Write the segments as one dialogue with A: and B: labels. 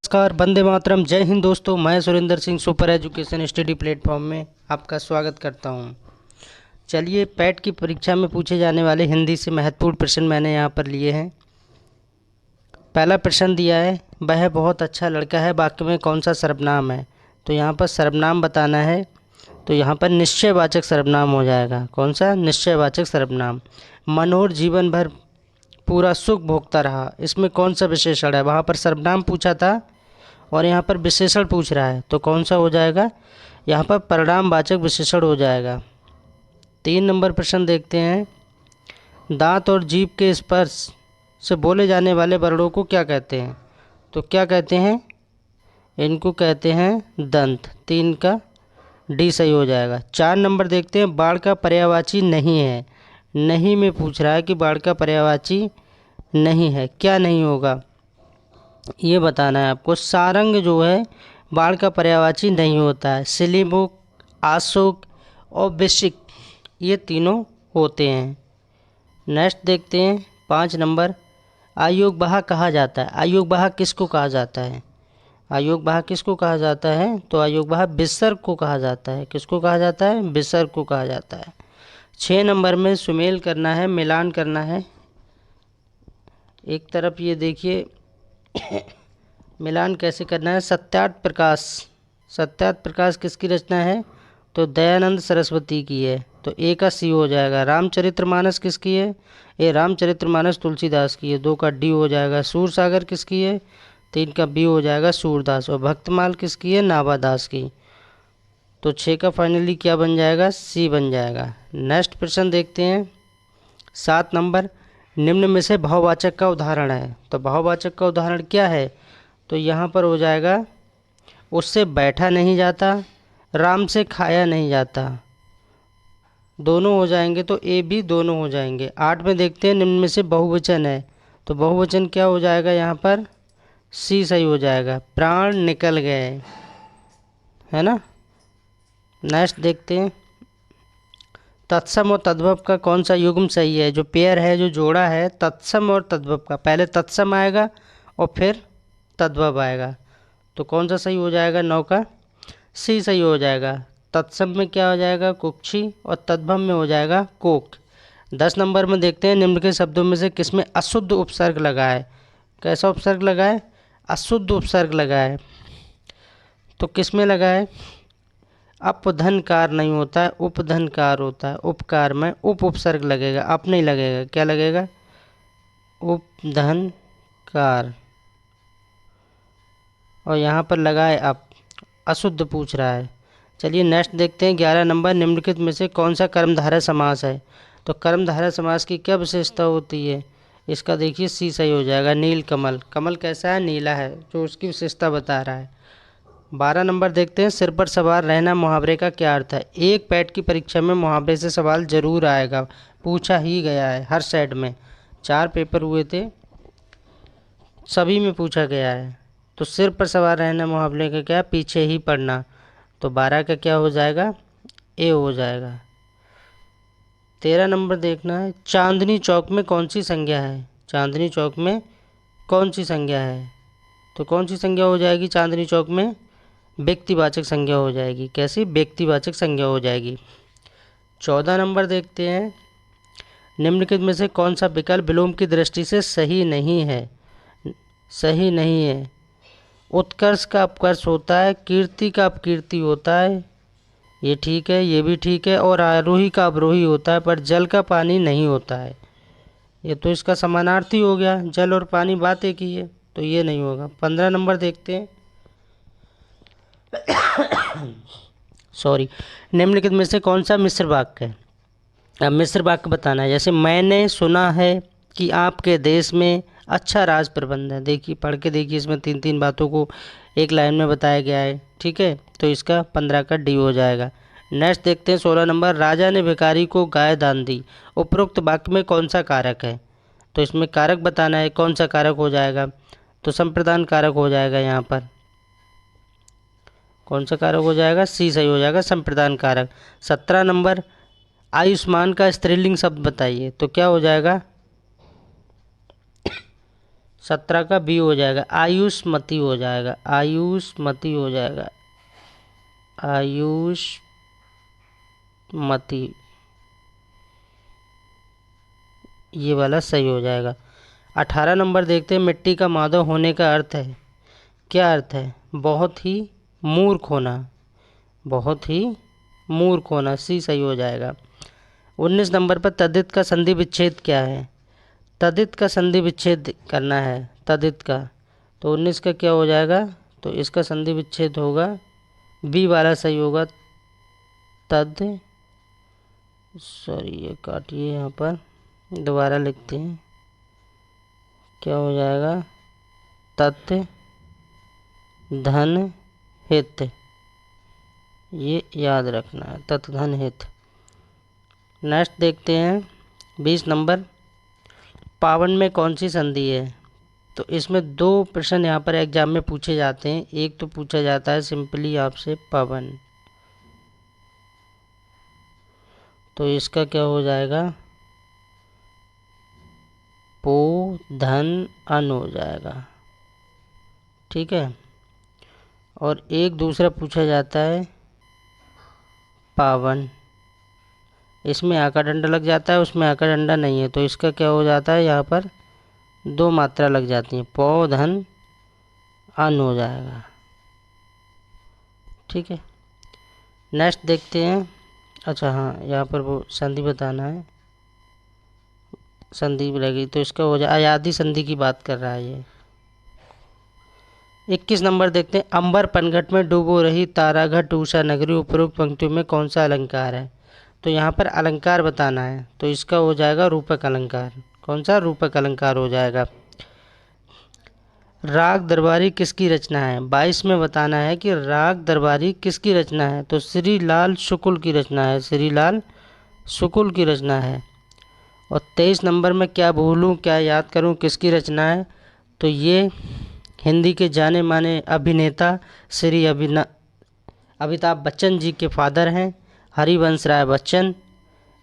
A: नमस्कार, वंदे मातरम, जय हिंद दोस्तों। मैं Surendra Singh super education study platform में आपका स्वागत करता हूं। चलिए, पैट की परीक्षा में पूछे जाने वाले हिंदी से महत्वपूर्ण प्रश्न मैंने यहां पर लिए हैं। पहला प्रश्न दिया है, वह बहुत अच्छा लड़का है, वाक्य में कौन सा सर्वनाम है। तो यहां पर सर्वनाम बताना है, तो यहाँ पर निश्चयवाचक सर्वनाम हो जाएगा। कौन सा? निश्चयवाचक सर्वनाम। मनोहर जीवन भर पूरा सुख भोगता रहा, इसमें कौन सा विशेषण है। वहाँ पर सर्वनाम पूछा था और यहाँ पर विशेषण पूछ रहा है, तो कौन सा हो जाएगा? यहाँ पर परिणामवाचक विशेषण हो जाएगा। 3 नंबर प्रश्न देखते हैं। दांत और जीभ के स्पर्श से बोले जाने वाले वर्णों को क्या कहते हैं। तो क्या कहते हैं? इनको कहते हैं दंत। 3 का डी सही हो जाएगा। 4 नंबर देखते हैं। बाढ़ का पर्यायवाची नहीं है। नहीं में पूछ रहा है कि बाढ़ का पर्यायवाची नहीं है, क्या नहीं होगा ये बताना है आपको। सारंग जो है बाढ़ का पर्यायवाची नहीं होता है। सिलीमुख, आशोक और विशिक ये तीनों होते हैं। नेक्स्ट देखते हैं 5 नंबर। आयोग बहा कहा जाता है। आयोग बहा किसको कहा जाता है? आयोग बहा किसको कहा जाता है? तो आयोग बहा विसर्ग को कहा जाता है। किसको कहा जाता है? विसर्ग को कहा जाता है। 6 नंबर में सुमेल करना है, मिलान करना है। एक तरफ ये देखिए मिलान कैसे करना है। सत्यार्थ प्रकाश, सत्यार्थ प्रकाश किसकी रचना है? तो दयानंद सरस्वती की है, तो ए का सी हो जाएगा। रामचरितमानस किसकी है? ये रामचरितमानस तुलसीदास की है, 2 का डी हो जाएगा। सूरसागर किसकी है? 3 का बी हो जाएगा, सूरदास। और भक्तमाल किसकी है? नाभादास की। तो 6 का फाइनली क्या बन जाएगा? सी बन जाएगा। नेक्स्ट प्रश्न देखते हैं 7 नंबर। निम्न में से बहुवाचक का उदाहरण है। तो बहुवाचक का उदाहरण क्या है? तो यहाँ पर हो जाएगा उससे बैठा नहीं जाता, राम से खाया नहीं जाता। दोनों हो जाएंगे, तो ए भी दोनों हो जाएंगे। 8 में देखते हैं। निम्न में से बहुवचन है, तो बहुवचन क्या हो जाएगा? यहाँ पर सी सही हो जाएगा। प्राण निकल गए, है ना। नेक्स्ट देखते हैं तत्सम और तद्भव का कौन सा युग्म सही है। जो पेयर है, जो जोड़ा है तत्सम और तद्भव का, पहले तत्सम आएगा और फिर तद्भव आएगा। तो कौन सा सही हो जाएगा? 9 का सी सही हो जाएगा। तत्सम में क्या हो जाएगा? कुक्षी, और तद्भव में हो जाएगा कोक। 10 नंबर में देखते हैं। निम्न के शब्दों में से किसमें अशुद्ध उपसर्ग लगा है। कैसा उपसर्ग लगा है? अशुद्ध उपसर्ग लगा है। तो किसमें लगा है? अपधनकार नहीं होता है, उपधनकार होता है। उपकार में उप उपसर्ग लगेगा, अप नहीं लगेगा। क्या लगेगा? उपधनकार। और यहाँ पर लगा है अप, अशुद्ध पूछ रहा है। चलिए नेक्स्ट देखते हैं 11 नंबर। निम्नलिखित में से कौन सा कर्मधारय समास है। तो कर्मधारय समास की क्या विशेषता होती है? इसका देखिए सी सही हो जाएगा। नील कमल, कमल कैसा है? नीला है, जो उसकी विशेषता बता रहा है। 12 नंबर देखते हैं। सिर पर सवार रहना मुहावरे का क्या अर्थ है। एक पैट की परीक्षा में मुहावरे से सवाल जरूर आएगा, पूछा ही गया है हर सेट में। 4 पेपर हुए थे, सभी में पूछा गया है। तो सिर पर सवार रहना मुहावरे का क्या? पीछे ही पड़ना। तो 12 का क्या हो जाएगा? ए हो जाएगा। 13 नंबर देखना है। चांदनी चौक में कौन सी संज्ञा है। चांदनी चौक में कौन सी संज्ञा है। तो कौन सी संज्ञा हो जाएगी चांदनी चौक में? व्यक्तिवाचक संज्ञा हो जाएगी। कैसी? व्यक्तिवाचक संज्ञा हो जाएगी। 14 नंबर देखते हैं। निम्नलिखित में से कौन सा विकल्प विलोम की दृष्टि से सही नहीं है। सही नहीं है। उत्कर्ष का अपकर्ष होता है, कीर्ति का अपकीर्ति होता है, ये ठीक है, ये भी ठीक है। और आरोही का अवरोही होता है, पर जल का पानी नहीं होता है। ये तो इसका समानार्थी हो गया, जल और पानी बात एक ही है, तो ये नहीं होगा। 15 नंबर देखते हैं। सॉरी। निम्नलिखित में से कौन सा मिश्र वाक्य है। अब मिश्र वाक्य बताना है। जैसे मैंने सुना है कि आपके देश में अच्छा राज प्रबंध है। देखिए, पढ़ के देखिए, इसमें 3 बातों को एक लाइन में बताया गया है। ठीक है, तो इसका 15 का डी हो जाएगा। नेक्स्ट देखते हैं 16 नंबर। राजा ने भिखारी को गाय दान दी। उपरोक्त वाक्य में कौन सा कारक है। तो इसमें कारक बताना है, कौन सा कारक हो जाएगा। तो संप्रदान कारक हो जाएगा। यहाँ पर कौन सा कारक हो जाएगा? सी सही हो जाएगा, संप्रदान कारक। 17 नंबर। आयुष्मान का स्त्रीलिंग शब्द बताइए। तो क्या हो जाएगा? 17 का बी हो जाएगा, आयुष्मती हो जाएगा, आयुष्मती हो जाएगा, आयुष्मती, ये वाला सही हो जाएगा। 18 नंबर देखते हैं, मिट्टी का माधव होने का अर्थ है, क्या अर्थ है? बहुत ही मूर्ख होना, बहुत ही मूर्ख होना, सी सही हो जाएगा। 19 नंबर पर तद्धित का संधि विच्छेद क्या है? तद्धित का संधि विच्छेद करना है, तद्धित का, तो 19 का क्या हो जाएगा? तो इसका संधि विच्छेद होगा, बी वाला सही होगा, तद्ध, सॉरी ये काटिए, यहाँ पर दोबारा लिखते हैं, क्या हो जाएगा? तत् धन हित, ये याद रखना है, तत् धन हित। नेक्स्ट देखते हैं 20 नंबर, पावन में कौन सी संधि है? तो इसमें 2 प्रश्न यहाँ पर एग्जाम में पूछे जाते हैं। एक तो पूछा जाता है सिंपली आपसे पावन, तो इसका क्या हो जाएगा? पो धन अन हो जाएगा, ठीक है। और एक दूसरा पूछा जाता है पावन, इसमें आका डंडा लग जाता है, उसमें आका डंडा नहीं है, तो इसका क्या हो जाता है? यहाँ पर 2 मात्रा लग जाती है, पौ धन अन हो जाएगा, ठीक है। नेक्स्ट देखते हैं, अच्छा हाँ, यहाँ पर वो संधि बताना है, संधि लगेगी, तो इसका हो जाए आयादी संधि की बात कर रहा है ये। 21 नंबर देखते हैं, अंबर पनघट में डूबो रही ताराघट उषा नगरी, उपरोक्त पंक्तियों में कौन सा अलंकार है? तो यहाँ पर अलंकार बताना है, तो इसका हो जाएगा रूपक अलंकार। कौन सा? रूपक अलंकार हो जाएगा। राग दरबारी किसकी रचना है? 22 में बताना है कि राग दरबारी किसकी रचना है, तो श्री लाल शुक्ल की रचना है, श्री लाल शुक्ल की रचना है। और 23 नंबर में क्या भूलूं क्या याद करूं किसकी रचना है? तो ये हिंदी के जाने माने अभिनेता श्री अमिताभ बच्चन जी के फादर हैं, हरिवंश राय बच्चन,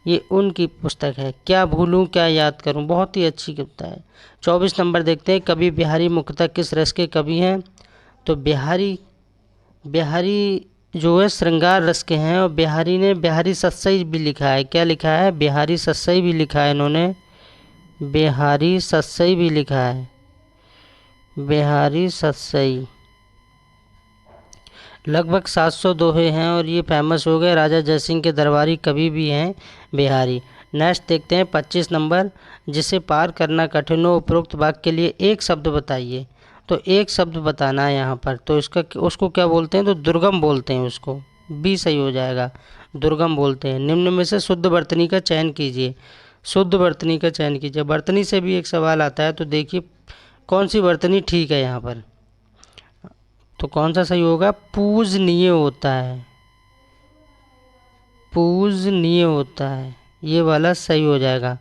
A: ये उनकी पुस्तक है, क्या भूलूं क्या याद करूं, बहुत ही अच्छी कविता है। 24 नंबर देखते हैं, कवि बिहारी मुख्यतः किस रस के कवि हैं? तो बिहारी जो है श्रृंगार रस के हैं, और बिहारी ने बिहारी सत्सई भी लिखा है। क्या लिखा है? बिहारी सत्सई भी लिखा है इन्होंने, बिहारी सत्सई भी लिखा है, बिहारी सत्सई। लगभग 700 दोहे हैं और ये फेमस हो गए, राजा जयसिंह के दरबारी कवि भी हैं बिहारी। नेक्स्ट देखते हैं 25 नंबर, जिसे पार करना कठिन हो, उपरोक्त वाक्य के लिए एक शब्द बताइए। तो एक शब्द बताना है यहाँ पर, तो उसको क्या बोलते हैं? तो दुर्गम बोलते हैं उसको, बी सही हो जाएगा, दुर्गम बोलते हैं। निम्न में से शुद्ध वर्तनी का चयन कीजिए, शुद्ध वर्तनी का चयन कीजिए। वर्तनी से भी एक सवाल आता है, तो देखिए कौन सी वर्तनी ठीक है यहाँ पर, तो कौन सा सही होगा? पूजनीय होता है, पूजनीय होता है, ये वाला सही हो जाएगा,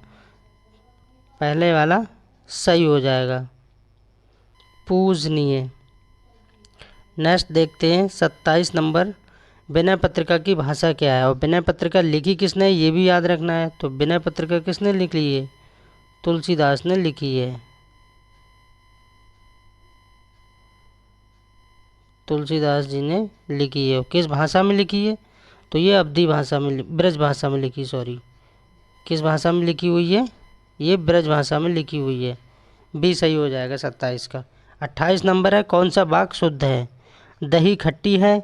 A: पहले वाला सही हो जाएगा, पूजनीय। नेक्स्ट देखते हैं 27 नंबर, विनय पत्रिका की भाषा क्या है? और विनय पत्रिका लिखी किसने, ये भी याद रखना है। तो विनय पत्रिका किसने लिखी है? तुलसीदास ने लिखी है, तुलसीदास जी ने लिखी है। किस भाषा में लिखी है? तो ये अवधी भाषा में, ब्रज भाषा में लिखी, सॉरी, किस भाषा में लिखी हुई है? ये ब्रज भाषा में लिखी हुई है, बी सही हो जाएगा 27 का। 28 नंबर है, कौन सा वाक्य शुद्ध है? दही खट्टी है,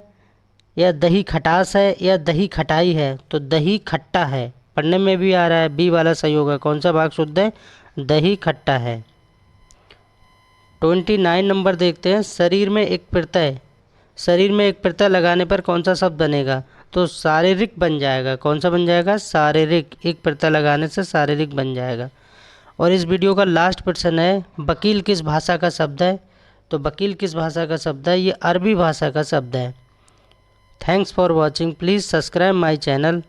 A: या दही खटास है, या दही खटाई है? तो दही खट्टा है, पढ़ने में भी आ रहा है, बी वाला सही होगा। कौन सा वाक्य शुद्ध है? दही खट्टा है। 29 नंबर देखते हैं, शरीर में एक प्रत्यय लगाने पर कौन सा शब्द बनेगा? तो शारीरिक बन जाएगा। कौन सा बन जाएगा? शारीरिक, एक प्रत्यय लगाने से शारीरिक बन जाएगा। और इस वीडियो का लास्ट प्रश्न है, वकील किस भाषा का शब्द है? तो वकील किस भाषा का शब्द है? ये अरबी भाषा का शब्द है। Thanks for watching, please subscribe my channel.